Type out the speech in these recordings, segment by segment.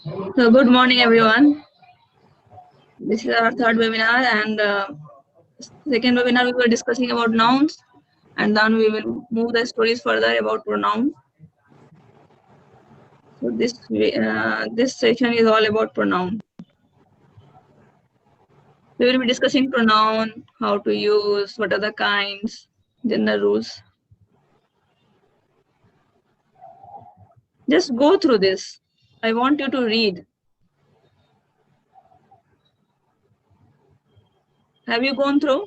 So good morning, everyone. This is our third webinar, and second webinar we were discussing about nouns, and then we will move the stories further about pronouns. So this session is all about pronoun. We will be discussing pronoun, how to use, what are the kinds, general rules. Just go through this. I want you to read. Have you gone through?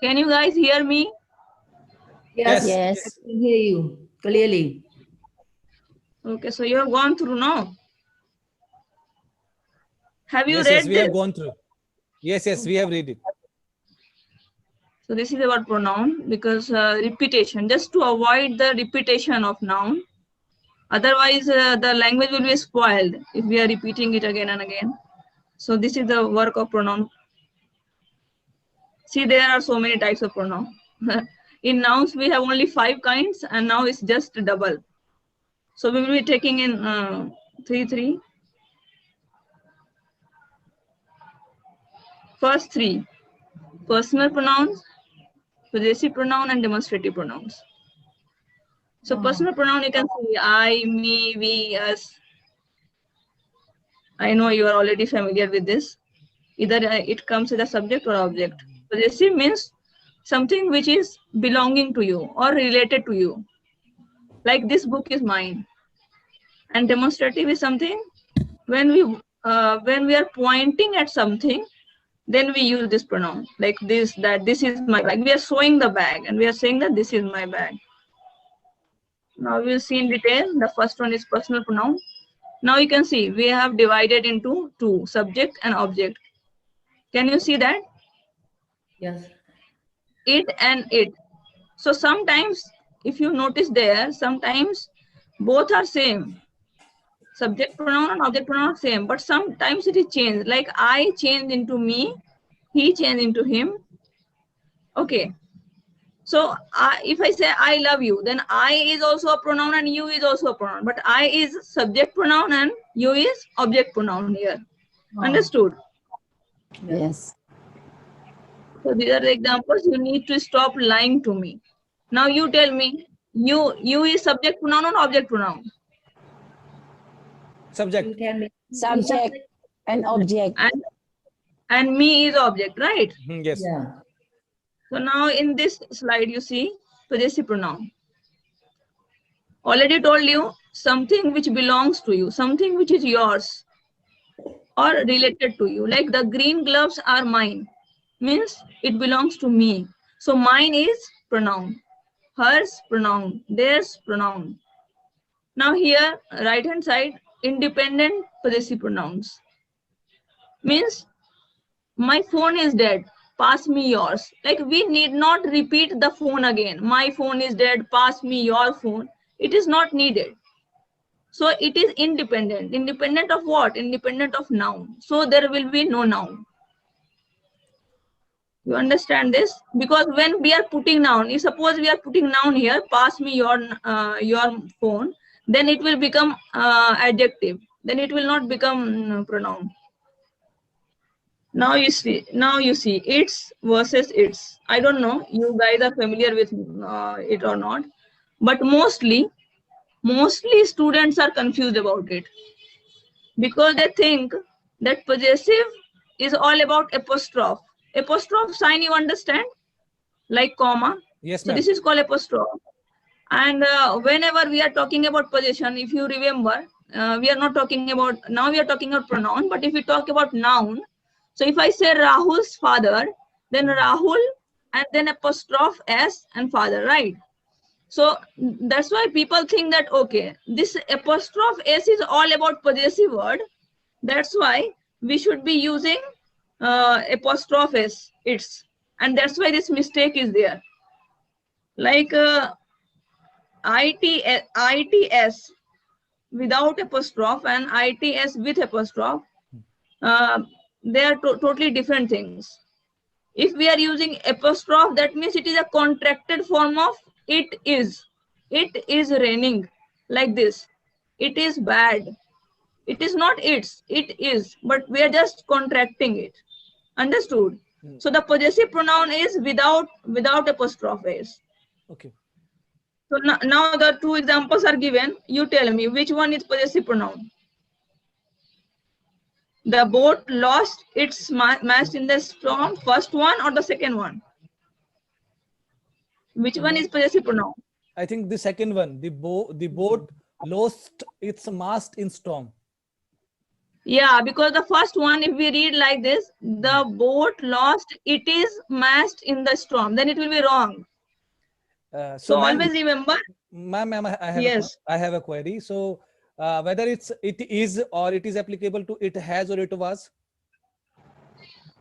Can you guys hear me? Yes, Yes. I can hear you clearly. Okay, so you have gone through, no? Have you Yes, read yes, we this? have gone through. Yes, yes, we have read it. So this is about pronoun because repetition, just to avoid the repetition of noun. Otherwise, the language will be spoiled if we are repeating it again and again. So this is the work of pronoun. See, there are so many types of pronoun. In nouns, we have only 5 kinds, and now it's just double. So we will be taking in 3. First 3, personal pronouns, possessive pronoun, and demonstrative pronouns. So personal pronoun, you can see I, me, we, us. I know you are already familiar with this. Either it comes as a subject or object. Possessive means something which is belonging to you or related to you. Like this book is mine. And demonstrative is something when we are pointing at something, then we use this pronoun. Like this, that this is my bag. We are showing the bag and we are saying that this is my bag. Now we will see in detail. The first one is personal pronoun. Now you can see we have divided into 2, subject and object. Can you see that? Yes. It and it. So sometimes, if you notice there, sometimes both are same. Subject pronoun and object pronoun are same, but sometimes it is changed. Like I changed into me, he changed into him. Okay. So if I say I love you, then I is also a pronoun and you is also a pronoun. But I is subject pronoun and you is object pronoun here. Understood? Yes. So these are the examples. You need to stop lying to me. Now you tell me, you is subject pronoun or object pronoun? Subject. You tell me. Subject and object. And me is object, right? Yes. Yeah. So now in this slide you see possessive pronoun. Already told you something which belongs to you, something which is yours or related to you. Like the green gloves are mine, means it belongs to me. So mine is pronoun, hers pronoun, theirs pronoun. Now here, right hand side, independent possessive pronouns. Means my phone is dead, pass me yours. Like we need not repeat the phone again. My phone is dead, pass me your phone. It is not needed. So it is independent. Independent of what? Independent of noun. So there will be no noun. You understand this? Because when we are putting noun, if suppose we are putting noun here, pass me your phone, then it will become adjective. Then it will not become pronoun. Now you see it's versus its. I don't know you guys are familiar with it or not, but mostly students are confused about it because they think that possessive is all about apostrophe. Apostrophe sign, you understand? Like comma. Yes, So ma'am. this is called apostrophe. And whenever we are talking about possession, if you remember, we are not talking about, now we are talking about pronoun, but if we talk about noun, so if I say Rahul's father, then Rahul and then apostrophe S and father, right? So that's why people think that, okay, this apostrophe S is all about possessive word. That's why we should be using apostrophe S, its. And that's why this mistake is there. Like ITS without apostrophe and ITS with apostrophe, they are totally different things. If we are using apostrophe, that means it is a contracted form of it is. it is raining, like this. It is bad. It is not its, it is, but we are just contracting it. Understood? So the possessive pronoun is without apostrophes. Okay. So now the two examples are given. You tell me which one is possessive pronoun. The boat lost its mast in the storm, first one or the second one? Which one is possessive pronoun? I think the second one, the boat lost its mast in storm. Yeah, because the first one, if we read like this, the boat lost its mast in the storm, then it will be wrong. So ma'am, always remember. Ma'am, Yes. I have a query. So whether it is or it is applicable to it has or it was?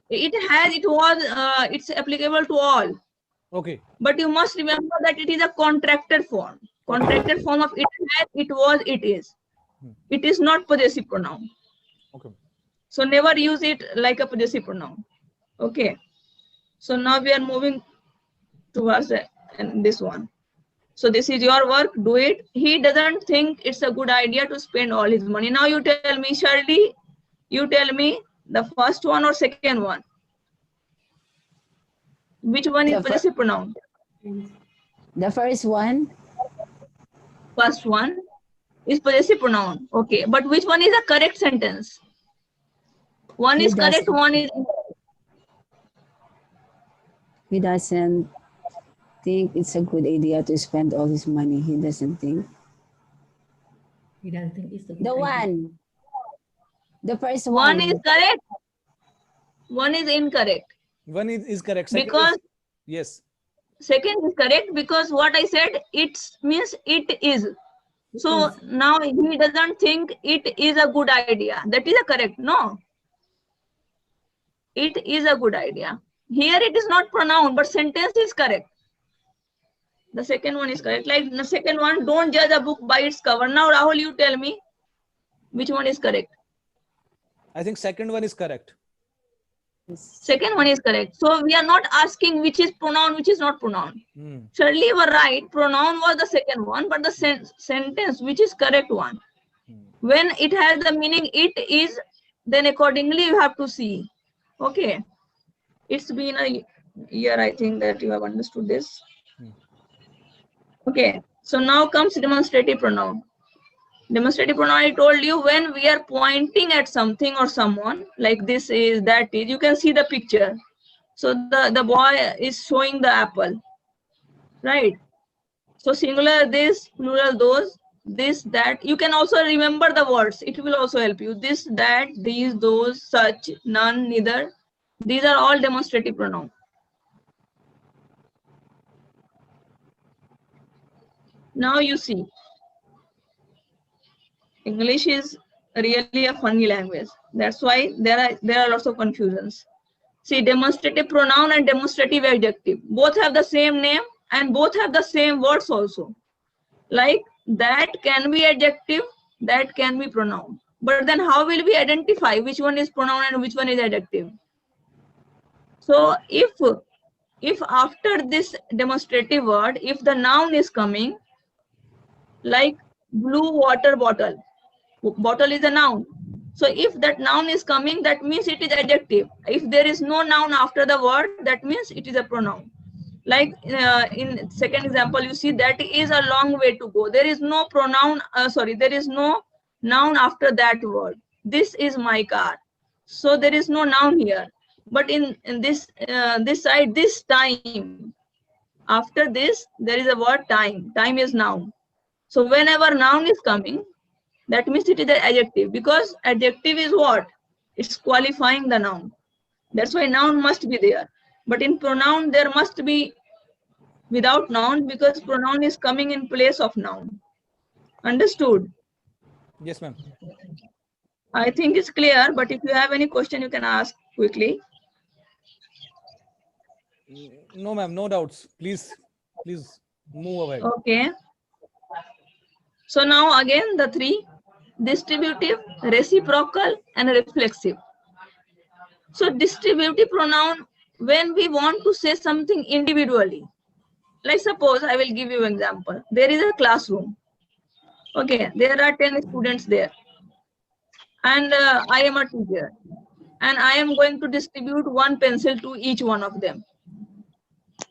It has, it was, it's applicable to all. Okay. But you must remember that it is a contracted form. Contracted form of it has, it was, it is. It is not possessive pronoun. Okay. So never use it like a possessive pronoun. Okay. So now we are moving towards this one. So this is your work, do it. He doesn't think it's a good idea to spend all his money. Now you tell me, Shirley, you tell me the first one or second one. Which one is possessive pronoun? The first one, First one is possessive pronoun. Okay, but which one is a correct sentence? One He is correct, doesn't. one is he doesn't think it's a good idea to spend all his money. He doesn't think. He doesn't think it's a good The idea. one. The first one one. is correct, one is incorrect. One is correct. Second Because yes. second is correct because what I said, it means it is. So now he doesn't think it is a good idea. That is a correct, no? It is a good idea. Here it is not pronoun, but sentence is correct. The second one is correct. Like the second one, don't judge a book by its cover. Now, Rahul, you tell me which one is correct. I think second one is correct. Second one is correct. So we are not asking which is pronoun, which is not pronoun. Surely you were right. Pronoun was the second one, but the sentence, which is correct one. When it has the meaning it is, then accordingly you have to see. Okay. It's been a year, I think, that you have understood this. Okay. So now comes demonstrative pronoun. Demonstrative pronoun, I told you, when we are pointing at something or someone, like this is, that is, you can see the picture. So the boy is showing the apple, right? So singular this, plural those, this, that. You can also remember the words. It will also help you. This, that, these, those, such, none, neither. These are all demonstrative pronoun. Now you see. English is really a funny language. That's why there are lots of confusions. See, demonstrative pronoun and demonstrative adjective both have the same name and both have the same words also. Like that can be adjective, that can be pronoun. But then how will we identify which one is pronoun and which one is adjective? So if after this demonstrative word, if the noun is coming, like blue water bottle, bottle is a noun. So if that noun is coming, that means it is adjective. If there is no noun after the word, that means it is a pronoun. Like in second example, you see that is a long way to go. There is no pronoun, there is no noun after that word. This is my car. So there is no noun here. But in this side, this time, after this, there is a word time. Time is noun. So whenever noun is coming, that means it is an adjective, because adjective is what? It's qualifying the noun. That's why noun must be there. But in pronoun, there must be without noun, because pronoun is coming in place of noun. Understood? Yes, ma'am. I think it's clear, but if you have any question, you can ask quickly. No, ma'am, no doubts. Please move ahead. Okay. So now again, the three: distributive, reciprocal, and reflexive. So distributive pronoun, when we want to say something individually, like suppose I will give you an example. There is a classroom. Okay, there are 10 students there, and I am a teacher, and I am going to distribute one pencil to each one of them.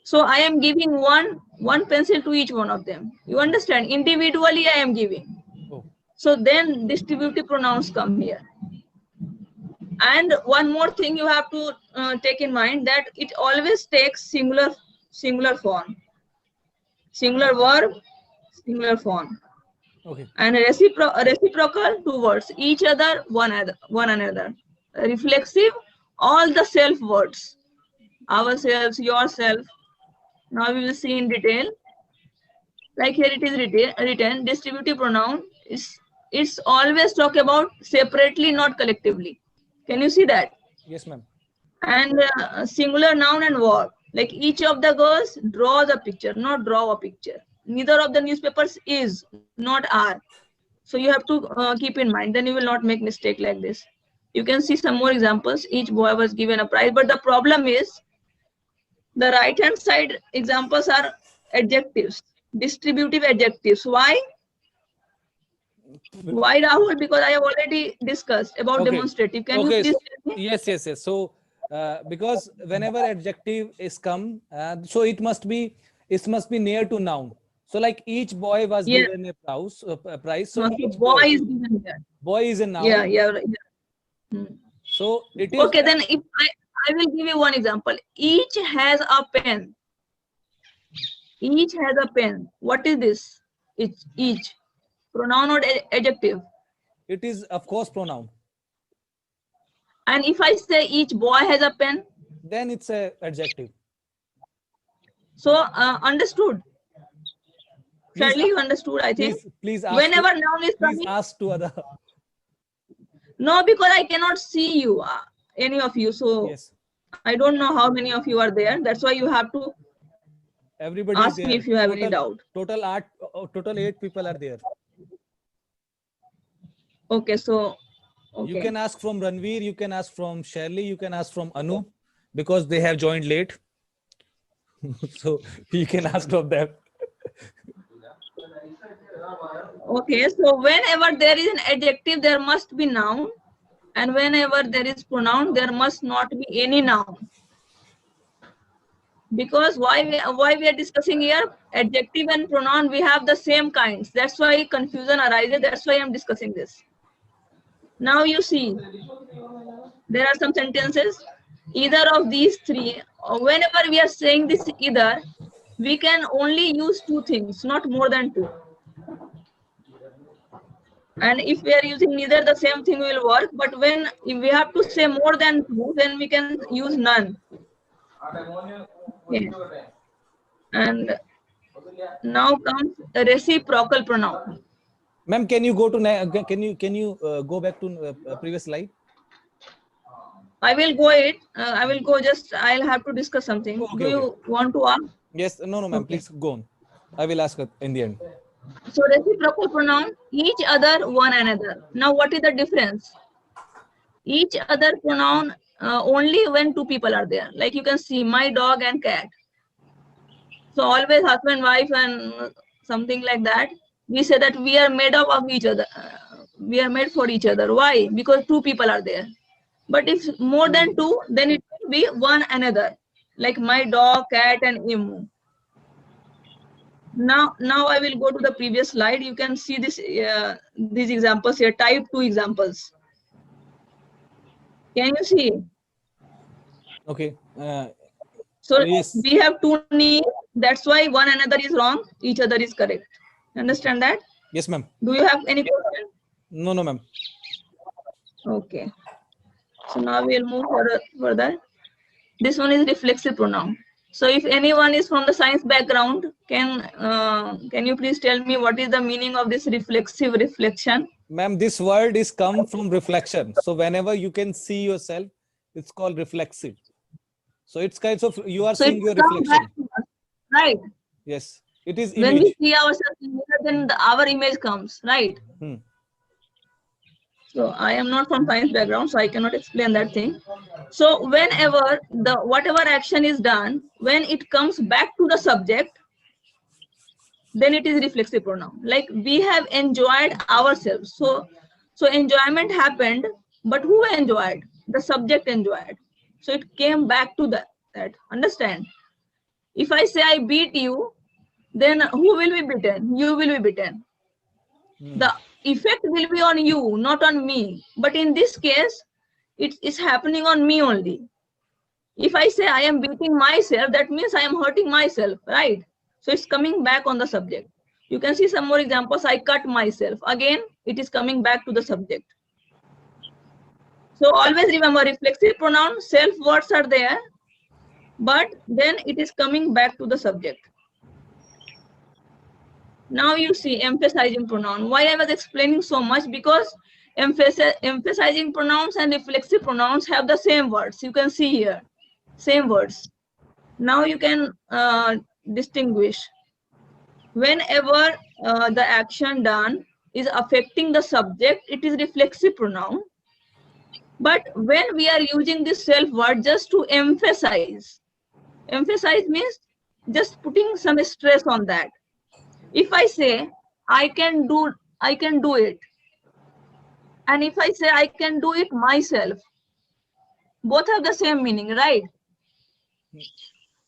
So I am giving one pencil to each one of them. You understand? Individually I am giving. Oh. So then distributive pronouns come here. And one more thing you have to take in mind, that it always takes singular form, singular verb, singular form. Okay. And reciprocal, two words, each other, one another. Reflexive, all the self words, ourselves, yourself. Now we will see in detail. Like here it is written, distributive pronoun it's always talk about separately, not collectively. Can you see that? Yes, ma'am. And singular noun and verb. Like each of the girls draws a picture, not draw a picture. Neither of the newspapers is, not are. So you have to keep in mind, then you will not make mistake like this. You can see some more examples. Each boy was given a prize, but the problem is the right hand side examples are adjectives, distributive adjectives. Why, Rahul? Because I have already discussed about Okay. demonstrative. Can you Okay, please so- tell me? Yes. So because whenever adjective is come, so it must be near to noun. So like each boy was Yeah. given a prize. So No, so each boy is given here. boy is a noun. Yeah. Right. Hmm. So it is Okay, then if I will give you one example. Each has a pen. Each has a pen. What is this? It's each. Pronoun or adjective? It is of course pronoun. And if I say each boy has a pen, Then it's a adjective. so understood. Please, Fairly you understood, I think. please ask. Whenever noun is please coming, ask to other. no, because I cannot see you, any of you. So Yes. I don't know how many of you are there. That's why you have to Everybody is ask there. me if you have any doubt. Total 8 people are there. Okay, so okay. You can ask from Ranveer, you can ask from Shirley, you can ask from Anu, because they have joined late. So you can ask from them. Okay, so whenever there is an adjective, there must be noun, and whenever there is pronoun, there must not be any noun. Because why we are discussing here adjective and pronoun, we have the same kinds. That's why confusion arises. That's why I'm discussing this. Now you see, there are some sentences. Either of these three, or whenever we are saying this either, we can only use two things, not more than two. And if we are using neither, the same thing will work. But if we have to say more than two, then we can use none. Okay. And now comes a reciprocal pronoun. Ma'am, can you go to go back to previous slide? I will go it. I will go. Just I'll have to discuss something. Okay, Do you want to ask? Yes. No, ma'am. Okay. Please go on. I will ask in the end. So reciprocal pronoun, each other, one another. Now what is the difference? Each other pronoun only when two people are there. Like you can see my dog and cat. So always husband, wife, and something like that. We say that we are made up of each other. We are made for each other. Why? Because two people are there. But if more than two, then it will be one another. Like my dog, cat, and Imu. Now I will go to the previous slide. You can see this these examples here. Type 2 examples. Can you see? Okay. So yes. we have two knees. That's why one another is wrong. Each other is correct. Understand that? Yes, ma'am. Do you have any question? No, ma'am. Okay. So now we'll move further. This one is reflexive pronoun. So if anyone is from the science background, can you please tell me what is the meaning of this reflection? Ma'am, this word is come from reflection. So whenever you can see yourself, it's called reflexive. So it's kind of you are So seeing it your comes reflection. back to us, right? Yes, it is When we image. see ourselves in mirror, then our image comes, right? Hmm. So I am not from science background, so I cannot explain that thing. So whenever whatever action is done, when it comes back to the subject, then it is reflexive pronoun. Like we have enjoyed ourselves. So enjoyment happened, but who enjoyed? The subject enjoyed. So it came back to that. Understand? If I say I beat you, then who will be beaten? You will be beaten. The effect will be on you, not on me. But in this case, it is happening on me only. If I say I am beating myself, that means I am hurting myself, right? So it's coming back on the subject. You can see some more examples. I cut myself. Again, it is coming back to the subject. So always remember, reflexive pronoun, self words are there, but then it is coming back to the subject. Now you see emphasizing pronoun. Why I was explaining so much? Because emphasizing pronouns and reflexive pronouns have the same words. You can see here, same words. Now you can distinguish. Whenever the action done is affecting the subject, it is reflexive pronoun. But when we are using this self word just to emphasize means just putting some stress on that. If I say I can do it, and if I say I can do it myself, both have the same meaning, right?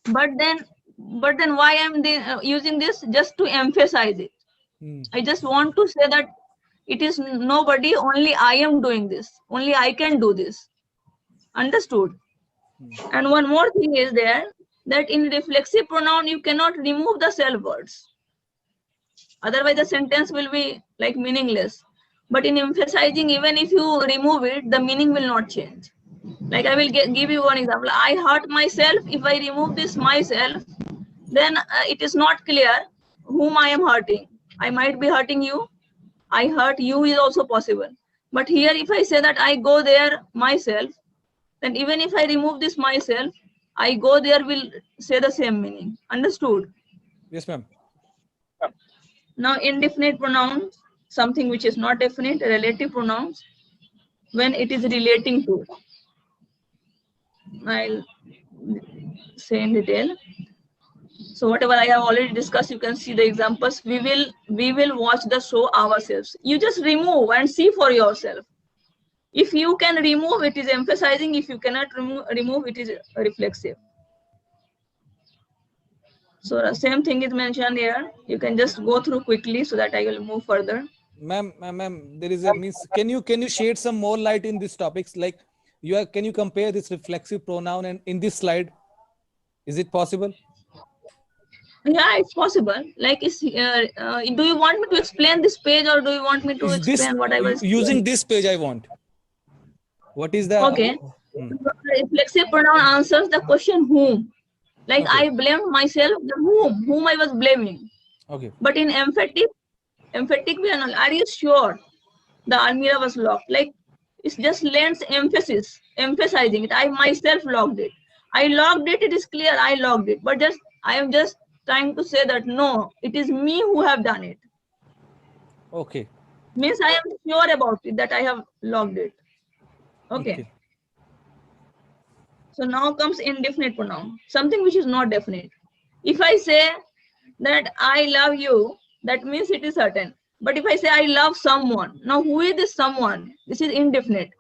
But then why I'm using this? Just to emphasize it. I just want to say that it is nobody, only I am doing this, only I can do this. Understood? And one more thing is there, that in reflexive pronoun you cannot remove the self words, otherwise the sentence will be like meaningless. But in emphasizing, even if you remove it, the meaning will not change. Like I will give you one example. I hurt myself. If I remove this myself, then it is not clear whom I am hurting. I might be hurting you. I hurt you is also possible. But here, if I say that I go there myself, then even if I remove this myself, I go there will say the same meaning. Understood? Yes, ma'am. Now, indefinite pronouns, something which is not definite, relative pronouns, when it is relating to. I'll say in detail. So whatever I have already discussed, you can see the examples. We will watch the show ourselves. You just remove and see for yourself. If you can remove, it is emphasizing. If you cannot remove, it is reflexive. So the same thing is mentioned here. You can just go through quickly so that I will move further. Ma'am, there is a means. Can you shed some more light in these topics? Like can you compare this reflexive pronoun and in this slide? Is it possible? Yeah, it's possible. Like, do you want me to explain this page, or do you want me to explain what I was using this page? I want. What is the okay? Reflexive pronoun answers the question whom. Like okay. I blamed myself, the whom I was blaming. Okay. But in emphatic we are not. Are you sure the almirah was locked? Like it just lends emphasis, emphasizing it. I myself locked it. I locked it. It is clear I locked it. But I am just trying to say that no, it is me who have done it. Okay. Means I am sure about it that I have logged it. Okay. So now comes indefinite pronoun, something which is not definite. If I say that I love you, that means it is certain. But if I say I love someone, now who is this someone? This is indefinite.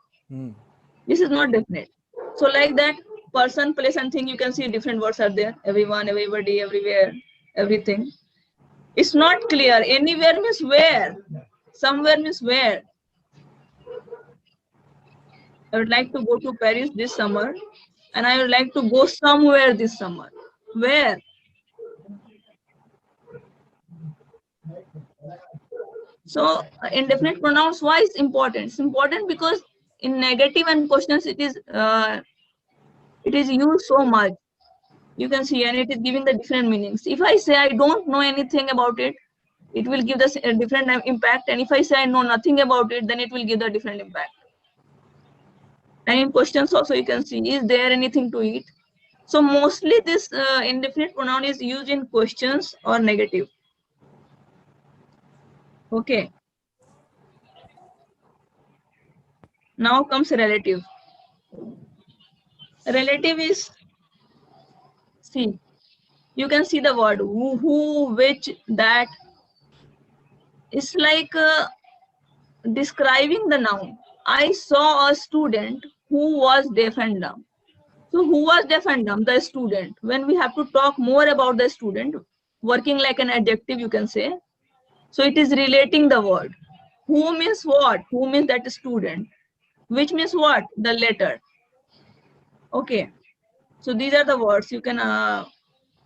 This is not definite. So like that, person, place, and thing, you can see different words are there. Everyone, everybody, everywhere, everything. It's not clear. Anywhere means where. Somewhere means where. I would like to go to Paris this summer, and I would like to go somewhere this summer. Where? So indefinite pronouns, why is important? It's important because in negative and questions it is used so much. You can see, and it is giving the different meanings. If I say I don't know anything about it, it will give us a different impact. And if I say I know nothing about it, then it will give the different impact. And in questions also, you can see, is there anything to eat? So mostly this indefinite pronoun is used in questions or negative. Okay. Now comes relative. Relative is, see, You can see the word who, which, that. It's like describing the noun. I saw a student who was deaf and dumb. So who was deaf and dumb? The student. When we have to talk more about the student, working like an adjective, you can say. So it is relating the word. Who means what? Who means that student. Which means what? The letter. Okay. So these are the words you can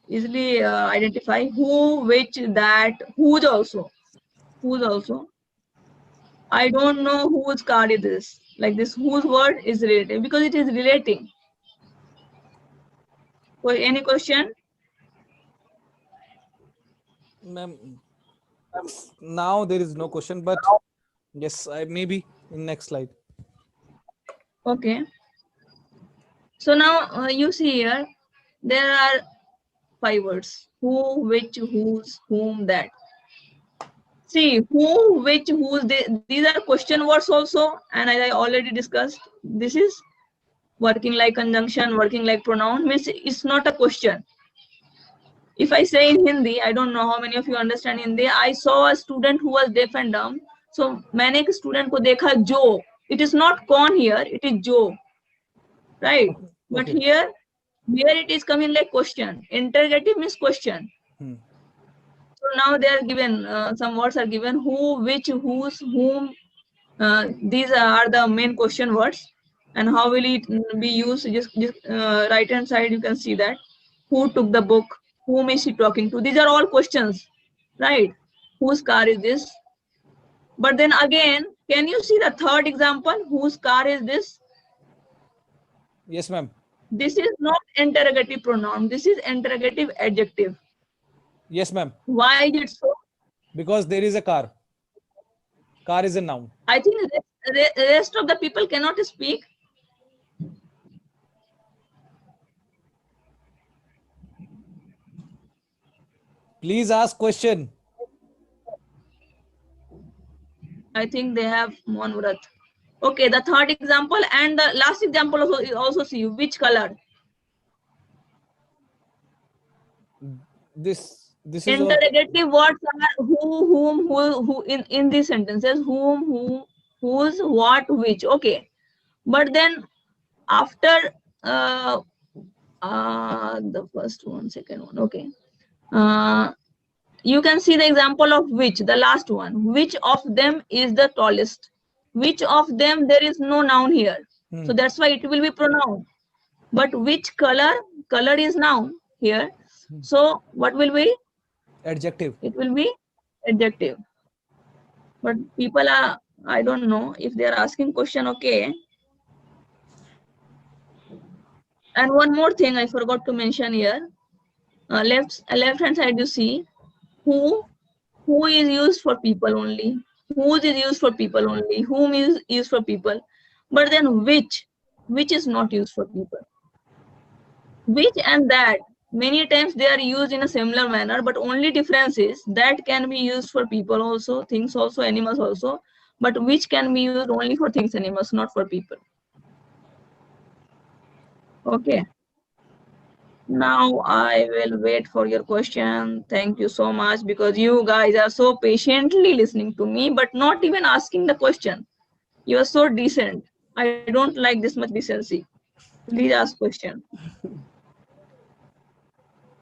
easily identify. Who, which, that, whose also. Whose also. I don't know whose card is this. Like this, whose word is related because it is relating. So any question? Ma'am, now there is no question, but yes, maybe in next slide. Okay. So now you see here, there are 5 words. Who, which, whose, whom, that. See, who, which, whose, these are question words also. And as I already discussed, this is working like conjunction, working like pronoun, means it's not a question. If I say in Hindi, I don't know how many of you understand Hindi. I saw a student who was deaf and dumb. So, मैंने एक student को देखा जो. It is not कौन here, it is जो. Right? But Okay. here it is coming like question. Interrogative means question. So now they are given, some words are given. Who, which, whose, whom. These are the main question words. And how will it be used? Just right hand side, you can see that. Who took the book? Whom is she talking to? These are all questions, right? Whose car is this? But then again, can you see the third example? Whose car is this? Yes, ma'am. This is not interrogative pronoun. This is interrogative adjective. Yes, ma'am. Why is it so? Because there is a car. Car is a noun. I think the rest of the people cannot speak. Please ask question. I think they have Monvrat. Okay, the third example and the last example also see which color. This is all. Interrogative words are who, whom, who in these sentences. Whom, who, whose, what, which. Okay, but then after the first one, second one. Okay, you can see the example of which, the last one. Which of them is the tallest? Which of them, there is no noun here. So that's why it will be pronoun. But which color? Color is noun here. So what will be? Adjective. It will be adjective. But people are, I don't know if they are asking question, okay. And one more thing I forgot to mention here. Left hand side you see who is used for people only. Whose is used for people only. Whom is used for people. But then which is not used for people. Which and that, many times they are used in a similar manner, but only difference is that can be used for people also, things also, animals also, but which can be used only for things, animals, not for people. Okay. Now I will wait for your question. Thank you so much because you guys are so patiently listening to me, but not even asking the question. You are so decent. I don't like this much decency. Please ask question.